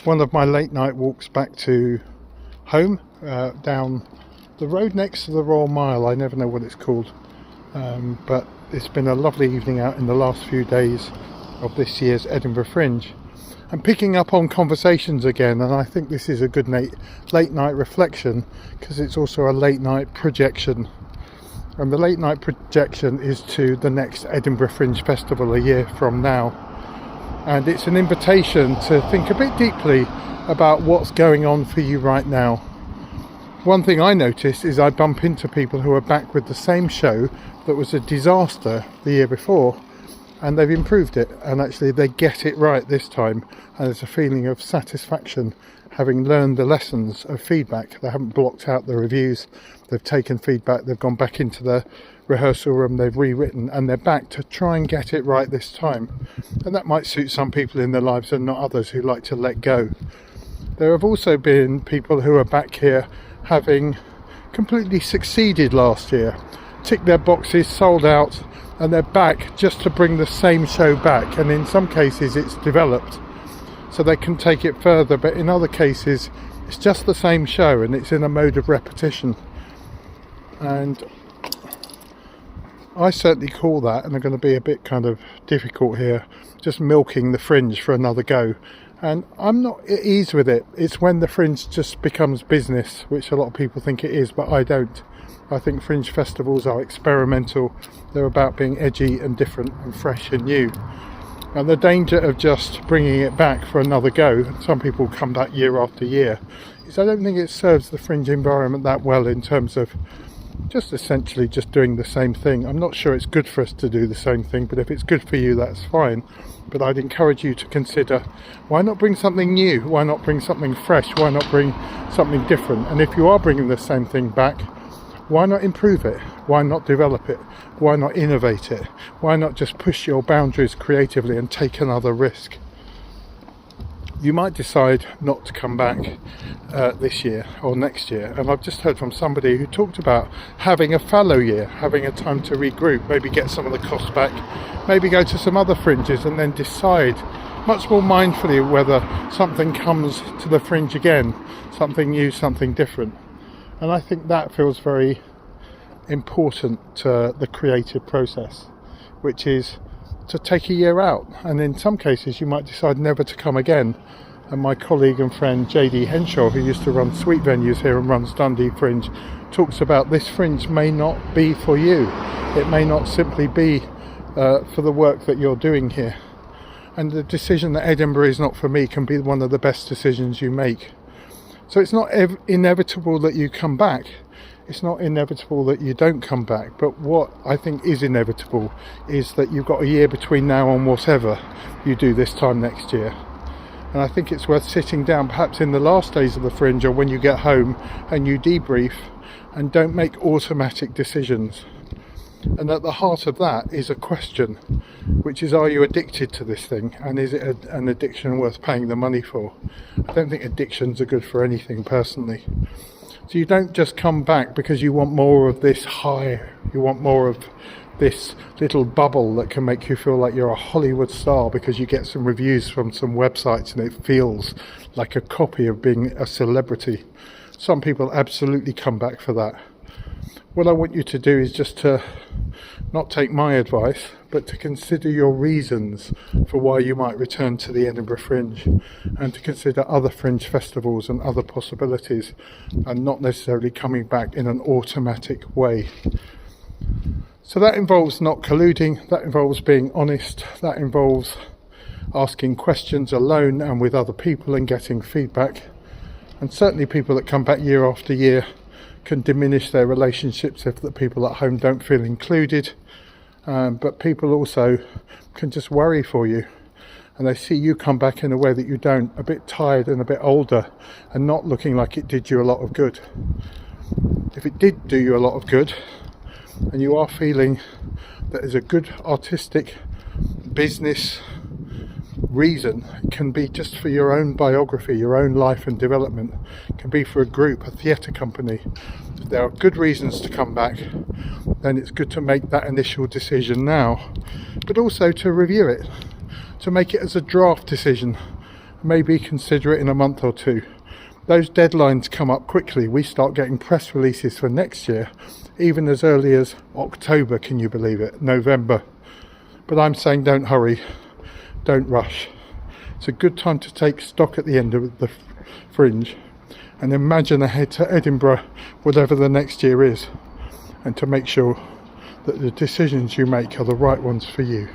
one of my late night walks back to home, down the road next to the Royal Mile. I never know what it's called, but it's been a lovely evening out in the last few days of this year's Edinburgh Fringe. I'm picking up on conversations again, and I think this is a good late night reflection, because it's also a late night projection. And the late night projection is to the next Edinburgh Fringe Festival a year from now. And it's an invitation to think a bit deeply about what's going on for you right now. One thing I notice is I bump into people who are back with the same show that was a disaster the year before, and they've improved it, and actually they get it right this time, and there's a feeling of satisfaction having learned the lessons of feedback. They haven't blocked out the reviews, they've taken feedback, they've gone back into the rehearsal room, they've rewritten, and they're back to try and get it right this time. And that might suit some people in their lives and not others who like to let go. There have also been people who are back here having completely succeeded last year, ticked their boxes, sold out, and they're back just to bring the same show back. And in some cases it's developed so they can take it further, but in other cases it's just the same show and it's in a mode of repetition. And I certainly call that, and I'm going to be a bit kind of difficult here, just milking the Fringe for another go. And I'm not at ease with it. It's when the Fringe just becomes business, which a lot of people think it is, but I don't. I think Fringe festivals are experimental. They're about being edgy and different and fresh and new. And the danger of just bringing it back for another go, some people come back year after year, is I don't think it serves the Fringe environment that well in terms of just essentially just doing the same thing. I'm not sure it's good for us to do the same thing, but if it's good for you, that's fine. But I'd encourage you to consider, why not bring something new? Why not bring something fresh? Why not bring something different? And if you are bringing the same thing back, why not improve it? Why not develop it? Why not innovate it? Why not just push your boundaries creatively and take another risk? You might decide not to come back this year or next year. And I've just heard from somebody who talked about having a fallow year, having a time to regroup, maybe get some of the costs back, maybe go to some other fringes, and then decide much more mindfully whether something comes to the Fringe again, something new, something different. And I think that feels very important to the creative process, which is to take a year out. And in some cases you might decide never to come again. And my colleague and friend JD Henshaw, who used to run Sweet Venues here and runs Dundee Fringe, talks about this Fringe may not be for you. It may not simply be for the work that you're doing here. And the decision that Edinburgh is not for me can be one of the best decisions you make. So it's not inevitable that you come back. It's not inevitable that you don't come back. But what I think is inevitable is that you've got a year between now and whatever you do this time next year. And I think it's worth sitting down, perhaps in the last days of the Fringe or when you get home, and you debrief and don't make automatic decisions. And at the heart of that is a question, which is, are you addicted to this thing? And is it an addiction worth paying the money for? I don't think addictions are good for anything personally. So you don't just come back because you want more of this high, you want more of this little bubble that can make you feel like you're a Hollywood star because you get some reviews from some websites and it feels like a copy of being a celebrity. Some people absolutely come back for that. What I want you to do is just to not take my advice, but to consider your reasons for why you might return to the Edinburgh Fringe, and to consider other Fringe festivals and other possibilities, and not necessarily coming back in an automatic way. So that involves not colluding, that involves being honest, that involves asking questions alone and with other people and getting feedback. And certainly people that come back year after year can diminish their relationships if the people at home don't feel included, but people also can just worry for you, and they see you come back in a way that you don't, a bit tired and a bit older and not looking like it did you a lot of good. If it did do you a lot of good and you are feeling that there's a good artistic business reason, it can be just for your own biography, your own life and development, it can be for a group, a theatre company. If there are good reasons to come back, then it's good to make that initial decision now, but also to review it, to make it as a draft decision, maybe consider it in a month or two. Those deadlines come up quickly. We start getting press releases for next year even as early as October, can you believe it? November. But I'm saying don't hurry, don't rush. It's a good time to take stock at the end of the Fringe and imagine ahead to Edinburgh, whatever the next year is, and to make sure that the decisions you make are the right ones for you.